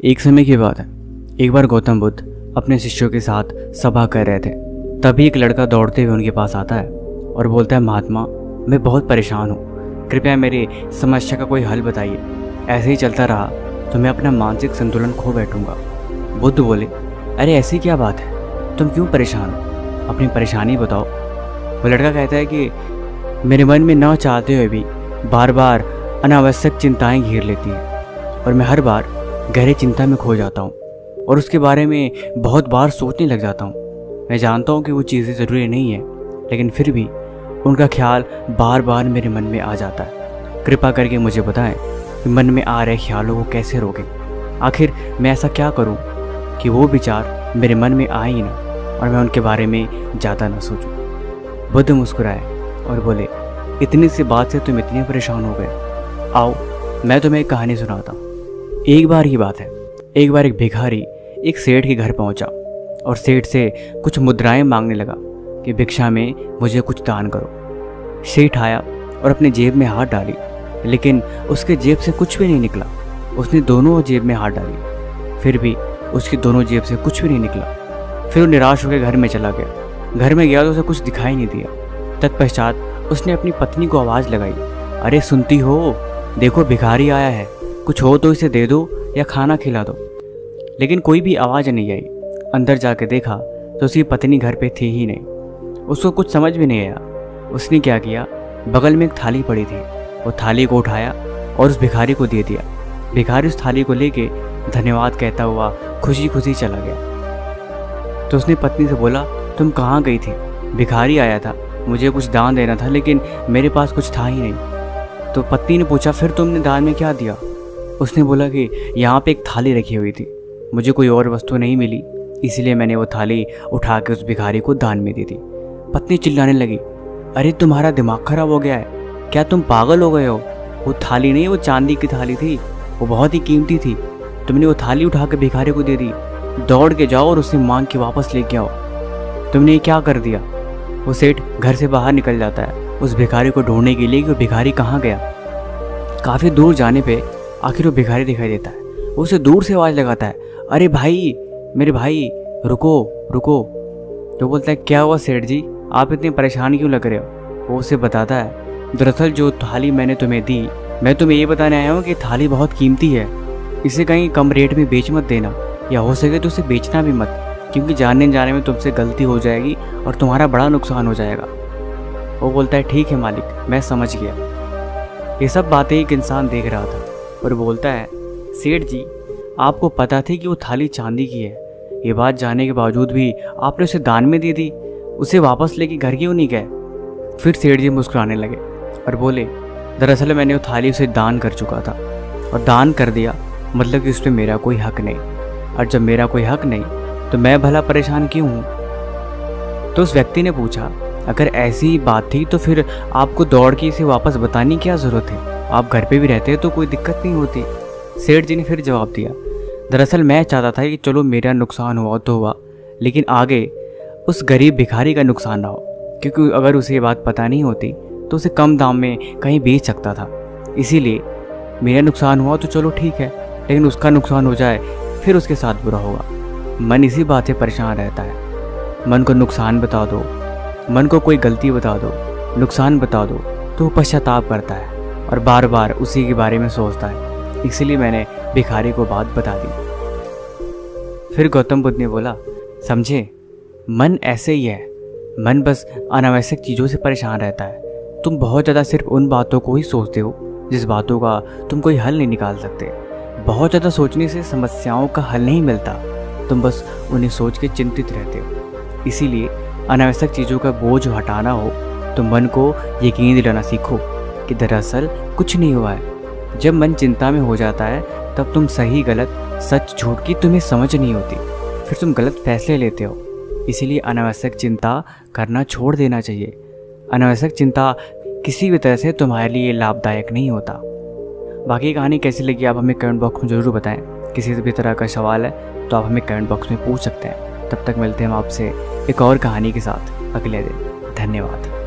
एक समय की बात है। एक बार गौतम बुद्ध अपने शिष्यों के साथ सभा कर रहे थे। तभी एक लड़का दौड़ते हुए उनके पास आता है और बोलता है, महात्मा, मैं बहुत परेशान हूँ, कृपया मेरी समस्या का कोई हल बताइए। ऐसे ही चलता रहा तो मैं अपना मानसिक संतुलन खो बैठूंगा। बुद्ध बोले, अरे ऐसी क्या बात है, तुम क्यों परेशान हो, अपनी परेशानी बताओ। वो लड़का कहता है कि मेरे मन में ना चाहते हुए भी बार बार अनावश्यक चिंताएं घेर लेती हैं और मैं हर बार गहरी चिंता में खो जाता हूँ और उसके बारे में बहुत बार सोचने लग जाता हूँ। मैं जानता हूँ कि वो चीज़ें ज़रूरी नहीं है, लेकिन फिर भी उनका ख्याल बार बार मेरे मन में आ जाता है। कृपा करके मुझे बताएं कि मन में आ रहे ख्यालों को कैसे रोकें। आखिर मैं ऐसा क्या करूँ कि वो विचार मेरे मन में आए ही ना और मैं उनके बारे में ज़्यादा ना सोचूं। बुद्ध मुस्कुराए और बोले, इतनी सी बात से तुम इतने परेशान हो गए। आओ मैं तुम्हें एक कहानी सुनाता हूँ। एक बार की बात है, एक बार एक भिखारी एक सेठ के घर पहुंचा और सेठ से कुछ मुद्राएं मांगने लगा कि भिक्षा में मुझे कुछ दान करो। सेठ आया और अपनी जेब में हाथ डाली, लेकिन उसके जेब से कुछ भी नहीं निकला। उसने दोनों जेब में हाथ डाली, फिर भी उसकी दोनों जेब से कुछ भी नहीं निकला। फिर वो निराश होकर घर में चला गया। घर में गया तो उसे कुछ दिखाई नहीं दिया। तत्पश्चात उसने अपनी पत्नी को आवाज़ लगाई, अरे सुनती हो, देखो भिखारी आया है, कुछ हो तो इसे दे दो या खाना खिला दो। लेकिन कोई भी आवाज़ नहीं आई। अंदर जाके देखा तो उसकी पत्नी घर पे थी ही नहीं। उसको कुछ समझ भी नहीं आया। उसने क्या किया, बगल में एक थाली पड़ी थी, वो थाली को उठाया और उस भिखारी को दे दिया। भिखारी उस थाली को लेके धन्यवाद कहता हुआ खुशी खुशी चला गया। तो उसने पत्नी से बोला, तुम कहाँ गई थी, भिखारी आया था, मुझे कुछ दान देना था, लेकिन मेरे पास कुछ था ही नहीं। तो पत्नी ने पूछा, फिर तुमने दान में क्या दिया। उसने बोला कि यहाँ पे एक थाली रखी हुई थी, मुझे कोई और वस्तु नहीं मिली, इसलिए मैंने वो थाली उठा के उस भिखारी को दान में दी थी। पत्नी चिल्लाने लगी, अरे तुम्हारा दिमाग खराब हो गया है क्या, तुम पागल हो गए हो। वो थाली नहीं, वो चांदी की थाली थी, वो बहुत ही कीमती थी। तुमने वो थाली उठा के भिखारी को दे दी। दौड़ के जाओ और उसे मांग के वापस लेके आओ। तुमने ये क्या कर दिया। वो सेठ घर से बाहर निकल जाता है उस भिखारी को ढूंढने के लिए कि वो भिखारी कहाँ गया। काफ़ी दूर जाने पे आखिर वो भिखारी दिखाई देता है। वो उसे दूर से आवाज़ लगाता है, अरे भाई, मेरे भाई, रुको रुको। तो बोलता है, क्या हुआ सेठ जी, आप इतने परेशान क्यों लग रहे हो। वो उसे बताता है, दरअसल जो थाली मैंने तुम्हें दी, मैं तुम्हें ये बताने आया हूँ कि थाली बहुत कीमती है, इसे कहीं कम रेट में बेच मत देना, या हो सके तो उसे बेचना भी मत, क्योंकि जानने जाने में तुमसे गलती हो जाएगी और तुम्हारा बड़ा नुकसान हो जाएगा। वो बोलता है, ठीक है मालिक, मैं समझ गया। ये सब बातें एक इंसान देख रहा था और बोलता है, सेठ जी, आपको पता थी कि वो थाली चांदी की है, ये बात जानने के बावजूद भी आपने उसे दान में दे दी, उसे वापस लेके घर क्यों नहीं गए। फिर सेठ जी मुस्कुराने लगे और बोले, दरअसल मैंने वो थाली उसे दान कर चुका था, और दान कर दिया मतलब कि उस पर मेरा कोई हक नहीं, और जब मेरा कोई हक नहीं तो मैं भला परेशान क्यों हूँ। तो उस व्यक्ति ने पूछा, अगर ऐसी ही बात थी तो फिर आपको दौड़ के इसे वापस बताने की क्या ज़रूरत है, आप घर पे भी रहते तो कोई दिक्कत नहीं होती। सेठ जी ने फिर जवाब दिया, दरअसल मैं चाहता था कि चलो मेरा नुकसान हुआ तो हुआ, लेकिन आगे उस गरीब भिखारी का नुकसान ना हो, क्योंकि अगर उसे ये बात पता नहीं होती तो उसे कम दाम में कहीं बेच सकता था। इसीलिए मेरा नुकसान हुआ तो चलो ठीक है, लेकिन उसका नुकसान हो जाए फिर उसके साथ बुरा होगा। मन इसी बात से परेशान रहता है। मन को नुकसान बता दो, मन को कोई गलती बता दो, नुकसान बता दो, तो वो पश्चाताप करता है और बार बार उसी के बारे में सोचता है। इसलिए मैंने भिखारी को बात बता दी। फिर गौतम बुद्ध ने बोला, समझे, मन ऐसे ही है, मन बस अनावश्यक चीज़ों से परेशान रहता है। तुम बहुत ज़्यादा सिर्फ उन बातों को ही सोचते हो जिस बातों का तुम कोई हल नहीं निकाल सकते। बहुत ज़्यादा सोचने से समस्याओं का हल नहीं मिलता, तुम बस उन्हें सोच के चिंतित रहते हो। इसीलिए अनावश्यक चीज़ों का बोझ हटाना हो तो मन को यकीन दिलाना सीखो कि दरअसल कुछ नहीं हुआ है। जब मन चिंता में हो जाता है तब तुम सही गलत, सच झूठ की तुम्हें समझ नहीं होती, फिर तुम गलत फैसले लेते हो। इसीलिए अनावश्यक चिंता करना छोड़ देना चाहिए। अनावश्यक चिंता किसी भी तरह से तुम्हारे लिए लाभदायक नहीं होता। बाकी कहानी कैसी लगी आप हमें कमेंट बॉक्स में ज़रूर बताएं। किसी भी तरह का सवाल है तो आप हमें कमेंट बॉक्स में पूछ सकते हैं। तब तक मिलते हैं हम आपसे एक और कहानी के साथ अगले दिन। धन्यवाद।